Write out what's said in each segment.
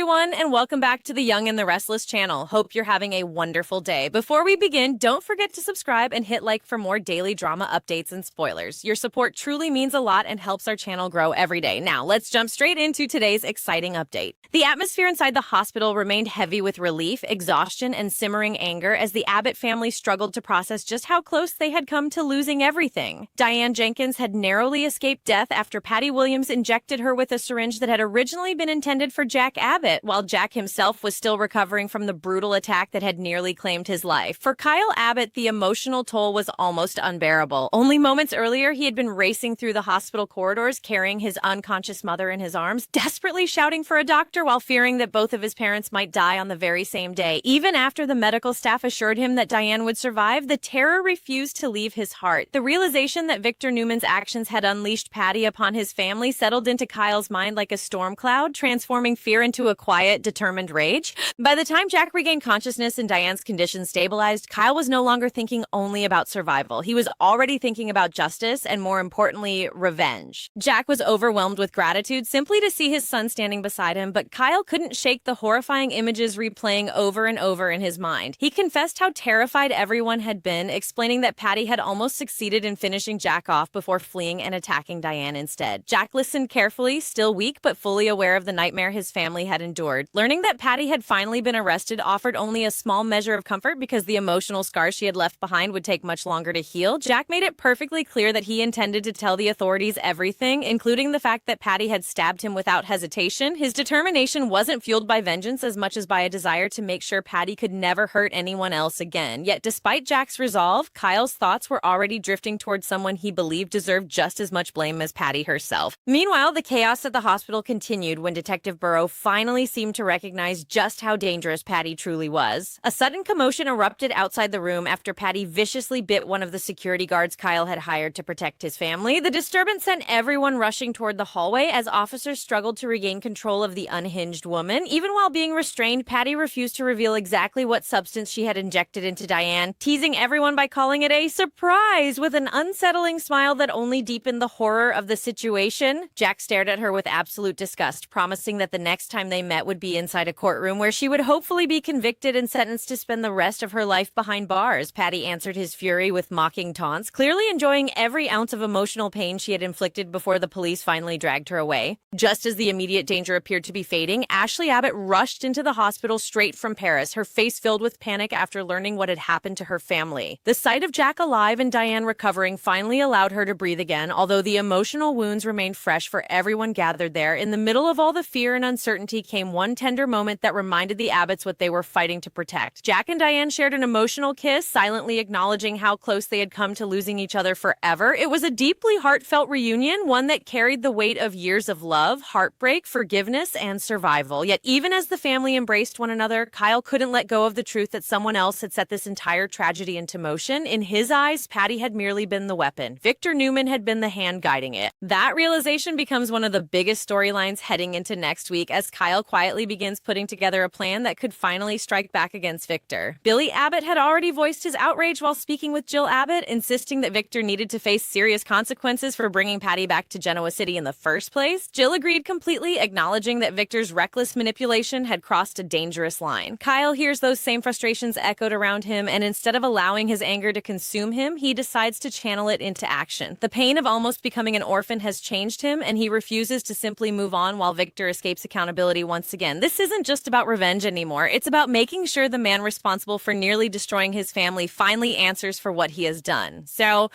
everyone, and welcome back to the Young and the Restless channel. Hope you're having a wonderful day. Before we begin, don't forget to subscribe and hit like for more daily drama updates and spoilers. Your support truly means a lot and helps our channel grow every day. Now, let's jump straight into today's exciting update. The atmosphere inside the hospital remained heavy with relief, exhaustion, and simmering anger as the Abbott family struggled to process just how close they had come to losing everything. Diane Jenkins had narrowly escaped death after Patty Williams injected her with a syringe that had originally been intended for Jack Abbott, while Jack himself was still recovering from the brutal attack that had nearly claimed his life. For Kyle Abbott, the emotional toll was almost unbearable. Only moments earlier, he had been racing through the hospital corridors, carrying his unconscious mother in his arms, desperately shouting for a doctor while fearing that both of his parents might die on the very same day. Even after the medical staff assured him that Diane would survive, the terror refused to leave his heart. The realization that Victor Newman's actions had unleashed Patty upon his family settled into Kyle's mind like a storm cloud, transforming fear into a quiet, determined rage. By the time Jack regained consciousness and Diane's condition stabilized, Kyle was no longer thinking only about survival. He was already thinking about justice and, more importantly, revenge. Jack was overwhelmed with gratitude simply to see his son standing beside him, but Kyle couldn't shake the horrifying images replaying over and over in his mind. He confessed how terrified everyone had been, explaining that Patty had almost succeeded in finishing Jack off before fleeing and attacking Diane instead. Jack listened carefully, still weak but fully aware of the nightmare his family had endured. Learning that Patty had finally been arrested offered only a small measure of comfort because the emotional scars she had left behind would take much longer to heal. Jack made it perfectly clear that he intended to tell the authorities everything, including the fact that Patty had stabbed him without hesitation. His determination wasn't fueled by vengeance as much as by a desire to make sure Patty could never hurt anyone else again. Yet despite Jack's resolve, Kyle's thoughts were already drifting towards someone he believed deserved just as much blame as Patty herself. Meanwhile, the chaos at the hospital continued when Detective Burrow finally seemed to recognize just how dangerous Patty truly was. A sudden commotion erupted outside the room after Patty viciously bit one of the security guards Kyle had hired to protect his family. The disturbance sent everyone rushing toward the hallway as officers struggled to regain control of the unhinged woman. Even while being restrained, Patty refused to reveal exactly what substance she had injected into Diane, teasing everyone by calling it a surprise with an unsettling smile that only deepened the horror of the situation. Jack stared at her with absolute disgust, promising that the next time they met would be inside a courtroom where she would hopefully be convicted and sentenced to spend the rest of her life behind bars. Patty answered his fury with mocking taunts, clearly enjoying every ounce of emotional pain she had inflicted before the police finally dragged her away. Just as the immediate danger appeared to be fading, Ashley Abbott rushed into the hospital straight from Paris, her face filled with panic after learning what had happened to her family. The sight of Jack alive and Diane recovering finally allowed her to breathe again, although the emotional wounds remained fresh for everyone gathered there. In the middle of all the fear and uncertainty came one tender moment that reminded the Abbotts what they were fighting to protect. Jack and Diane shared an emotional kiss, silently acknowledging how close they had come to losing each other forever. It was a deeply heartfelt reunion, one that carried the weight of years of love, heartbreak, forgiveness, and survival. Yet even as the family embraced one another, Kyle couldn't let go of the truth that someone else had set this entire tragedy into motion. In his eyes, Patty had merely been the weapon. Victor Newman had been the hand guiding it. That realization becomes one of the biggest storylines heading into next week as Kyle quietly begins putting together a plan that could finally strike back against Victor. Billy Abbott had already voiced his outrage while speaking with Jill Abbott, insisting that Victor needed to face serious consequences for bringing Patty back to Genoa City in the first place. Jill agreed completely, acknowledging that Victor's reckless manipulation had crossed a dangerous line. Kyle hears those same frustrations echoed around him, and instead of allowing his anger to consume him, he decides to channel it into action. The pain of almost becoming an orphan has changed him, and he refuses to simply move on while Victor escapes accountability once again. This isn't just about revenge anymore. It's about making sure the man responsible for nearly destroying his family finally answers for what he has done. So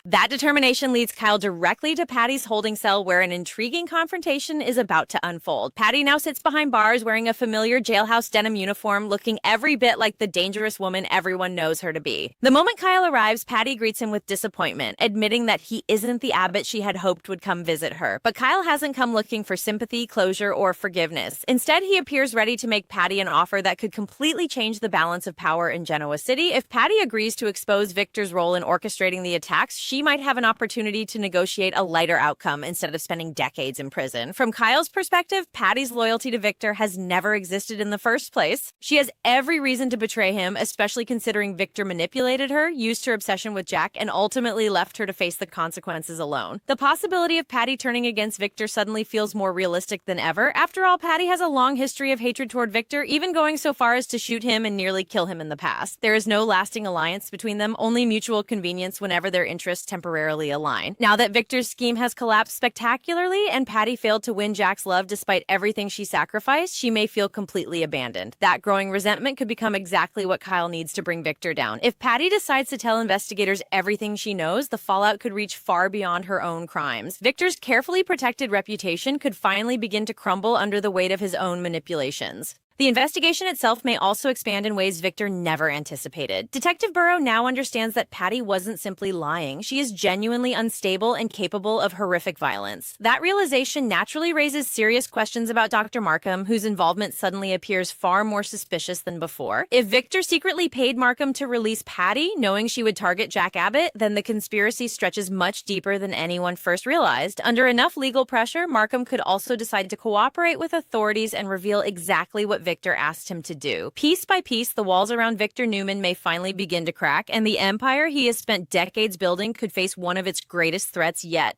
that determination leads Kyle directly to Patty's holding cell where an intriguing confrontation is about to unfold. Patty now sits behind bars wearing a familiar jailhouse denim uniform, looking every bit like the dangerous woman everyone knows her to be. The moment Kyle arrives, Patty greets him with disappointment, admitting that he isn't the Abbott she had hoped would come visit her. But Kyle hasn't come looking for sympathy, closure, or forgiveness. Instead, he appears ready to make Patty an offer that could completely change the balance of power in Genoa City. If Patty agrees to expose Victor's role in orchestrating the attacks, she she might have an opportunity to negotiate a lighter outcome instead of spending decades in prison. From Kyle's perspective, Patty's loyalty to Victor has never existed in the first place. She has every reason to betray him, especially considering Victor manipulated her, used her obsession with Jack, and ultimately left her to face the consequences alone. The possibility of Patty turning against Victor suddenly feels more realistic than ever. After all, Patty has a long history of hatred toward Victor, even going so far as to shoot him and nearly kill him in the past. There is no lasting alliance between them, only mutual convenience whenever their interests temporarily align. Now that Victor's scheme has collapsed spectacularly and Patty failed to win Jack's love despite everything she sacrificed, she may feel completely abandoned. That growing resentment could become exactly what Kyle needs to bring Victor down. If Patty decides to tell investigators everything she knows, the fallout could reach far beyond her own crimes. Victor's carefully protected reputation could finally begin to crumble under the weight of his own manipulations. The investigation itself may also expand in ways Victor never anticipated. Detective Burrow now understands that Patty wasn't simply lying. She is genuinely unstable and capable of horrific violence. That realization naturally raises serious questions about Dr. Markham, whose involvement suddenly appears far more suspicious than before. If Victor secretly paid Markham to release Patty, knowing she would target Jack Abbott, then the conspiracy stretches much deeper than anyone first realized. Under enough legal pressure, Markham could also decide to cooperate with authorities and reveal exactly what Victor asked him to do. Piece by piece, the walls around Victor Newman may finally begin to crack, and the empire he has spent decades building could face one of its greatest threats yet.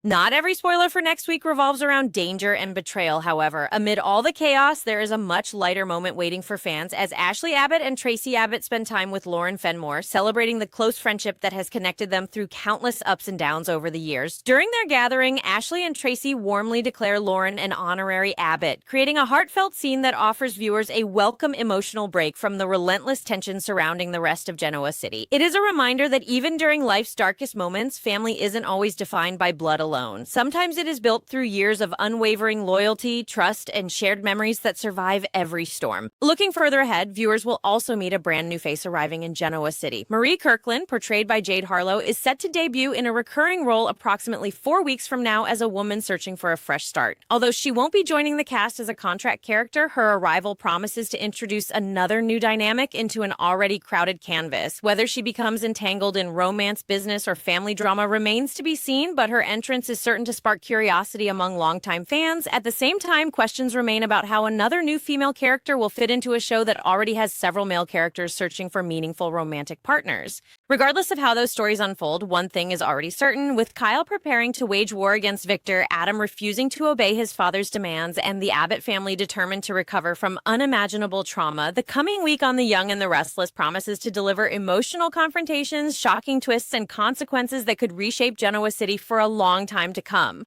Not every spoiler for next week revolves around danger and betrayal, however. Amid all the chaos, there is a much lighter moment waiting for fans as Ashley Abbott and Tracy Abbott spend time with Lauren Fenmore, celebrating the close friendship that has connected them through countless ups and downs over the years. During their gathering, Ashley and Tracy warmly declare Lauren an honorary Abbott, creating a heartfelt scene that offers viewers a welcome emotional break from the relentless tension surrounding the rest of Genoa City. It is a reminder that even during life's darkest moments, family isn't always defined by blood alone. Sometimes it is built through years of unwavering loyalty, trust, and shared memories that survive every storm. Looking further ahead, viewers will also meet a brand new face arriving in Genoa City. Marie Kirkland, portrayed by Jade Harlow, is set to debut in a recurring role approximately 4 weeks from now as a woman searching for a fresh start. Although she won't be joining the cast as a contract character, her arrival promises to introduce another new dynamic into an already crowded canvas. Whether she becomes entangled in romance, business, or family drama remains to be seen, but her entrance is certain to spark curiosity among longtime fans. At the same time, questions remain about how another new female character will fit into a show that already has several male characters searching for meaningful romantic partners. Regardless of how those stories unfold, one thing is already certain. With Kyle preparing to wage war against Victor, Adam refusing to obey his father's demands, and the Abbott family determined to recover from unimaginable trauma, the coming week on The Young and the Restless promises to deliver emotional confrontations, shocking twists, and consequences that could reshape Genoa City for a long time to come.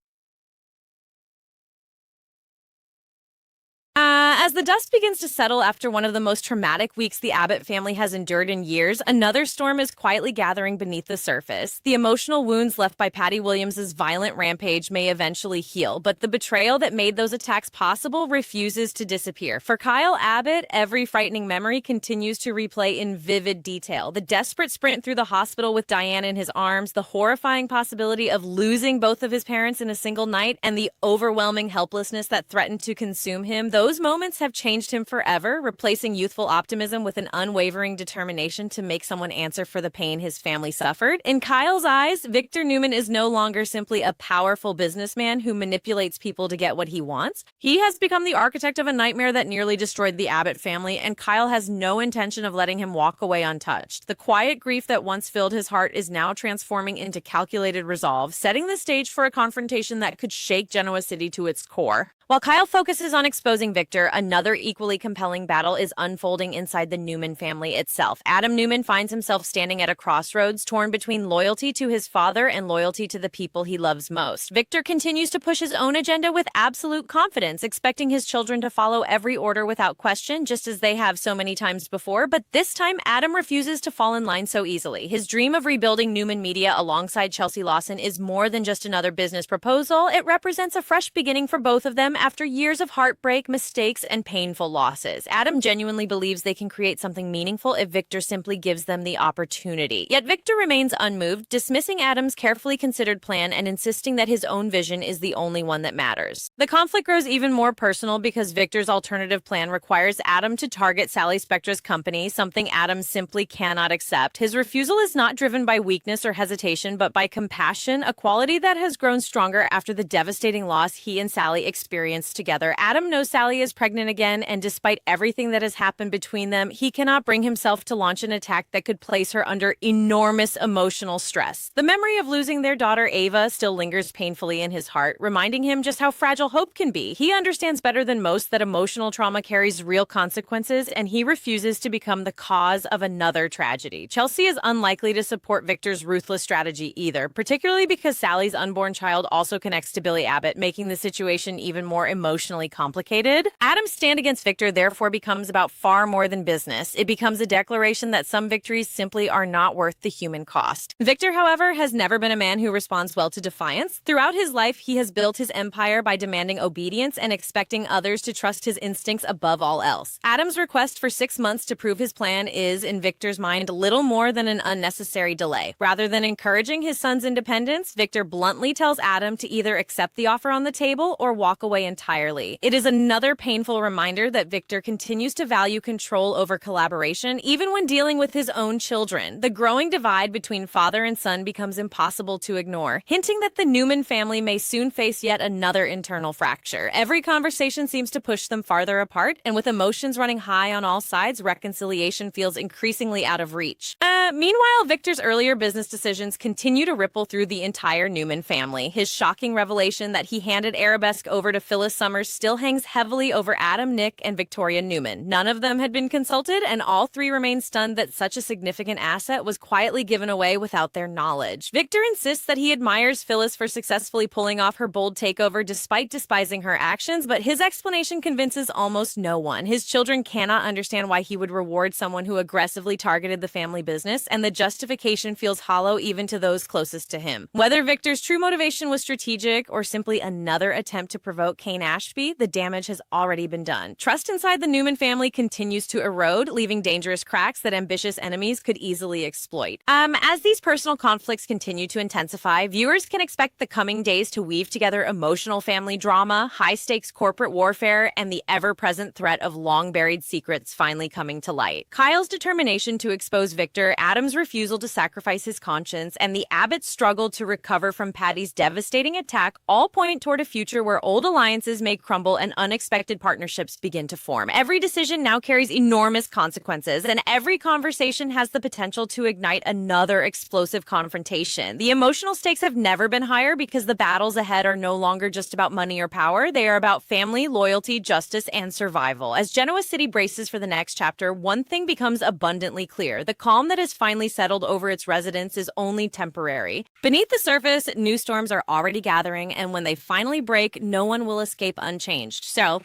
As the dust begins to settle after one of the most traumatic weeks the Abbott family has endured in years, another storm is quietly gathering beneath the surface. The emotional wounds left by Patty Williams' violent rampage may eventually heal, but the betrayal that made those attacks possible refuses to disappear. For Kyle Abbott, every frightening memory continues to replay in vivid detail. The desperate sprint through the hospital with Diane in his arms, the horrifying possibility of losing both of his parents in a single night, and the overwhelming helplessness that threatened to consume him. Those moments have changed him forever, replacing youthful optimism with an unwavering determination to make someone answer for the pain his family suffered. In Kyle's eyes, Victor Newman is no longer simply a powerful businessman who manipulates people to get what he wants. He has become the architect of a nightmare that nearly destroyed the Abbott family, and Kyle has no intention of letting him walk away untouched. The quiet grief that once filled his heart is now transforming into calculated resolve, setting the stage for a confrontation that could shake Genoa City to its core. While Kyle focuses on exposing Victor, another equally compelling battle is unfolding inside the Newman family itself. Adam Newman finds himself standing at a crossroads, torn between loyalty to his father and loyalty to the people he loves most. Victor continues to push his own agenda with absolute confidence, expecting his children to follow every order without question, just as they have so many times before. But this time, Adam refuses to fall in line so easily. His dream of rebuilding Newman Media alongside Chelsea Lawson is more than just another business proposal. It represents a fresh beginning for both of them, after years of heartbreak, mistakes, and painful losses. Adam genuinely believes they can create something meaningful if Victor simply gives them the opportunity. Yet Victor remains unmoved, dismissing Adam's carefully considered plan and insisting that his own vision is the only one that matters. The conflict grows even more personal because Victor's alternative plan requires Adam to target Sally Spectra's company, something Adam simply cannot accept. His refusal is not driven by weakness or hesitation, but by compassion, a quality that has grown stronger after the devastating loss he and Sally experienced together. Adam knows Sally is pregnant again, and despite everything that has happened between them, he cannot bring himself to launch an attack that could place her under enormous emotional stress. The memory of losing their daughter Ava still lingers painfully in his heart, reminding him just how fragile hope can be. He understands better than most that emotional trauma carries real consequences, and he refuses to become the cause of another tragedy. Chelsea is unlikely to support Victor's ruthless strategy either, particularly because Sally's unborn child also connects to Billy Abbott, making the situation even more emotionally complicated. Adam's stand against Victor therefore becomes about far more than business. It becomes a declaration that some victories simply are not worth the human cost. Victor, however, has never been a man who responds well to defiance. Throughout his life, he has built his empire by demanding obedience and expecting others to trust his instincts above all else. Adam's request for 6 months to prove his plan is, in Victor's mind, little more than an unnecessary delay. Rather than encouraging his son's independence, Victor bluntly tells Adam to either accept the offer on the table or walk away entirely. It is another painful reminder that Victor continues to value control over collaboration, even when dealing with his own children. The growing divide between father and son becomes impossible to ignore, hinting that the Newman family may soon face yet another internal fracture. Every conversation seems to push them farther apart, and with emotions running high on all sides, reconciliation feels increasingly out of reach. Meanwhile, Victor's earlier business decisions continue to ripple through the entire Newman family. His shocking revelation that he handed Arabesque over to Phyllis Summers still hangs heavily over Adam, Nick, and Victoria Newman. None of them had been consulted, and all three remain stunned that such a significant asset was quietly given away without their knowledge. Victor insists that he admires Phyllis for successfully pulling off her bold takeover despite despising her actions, but his explanation convinces almost no one. His children cannot understand why he would reward someone who aggressively targeted the family business, and the justification feels hollow even to those closest to him. Whether Victor's true motivation was strategic or simply another attempt to provoke Cain Ashby, the damage has already been done. Trust inside the Newman family continues to erode, leaving dangerous cracks that ambitious enemies could easily exploit. As these personal conflicts continue to intensify, viewers can expect the coming days to weave together emotional family drama, high-stakes corporate warfare, and the ever-present threat of long-buried secrets finally coming to light. Kyle's determination to expose Victor, Adam's refusal to sacrifice his conscience, and the Abbott's struggle to recover from Patty's devastating attack all point toward a future where old alliances may crumble and unexpected partnerships begin to form. Every decision now carries enormous consequences, and every conversation has the potential to ignite another explosive confrontation. The emotional stakes have never been higher because the battles ahead are no longer just about money or power. They are about family, loyalty, justice, and survival. As Genoa City braces for the next chapter, one thing becomes abundantly clear. The calm that has finally settled over its residents is only temporary. Beneath the surface, new storms are already gathering, and when they finally break, no one will escape unchanged. So,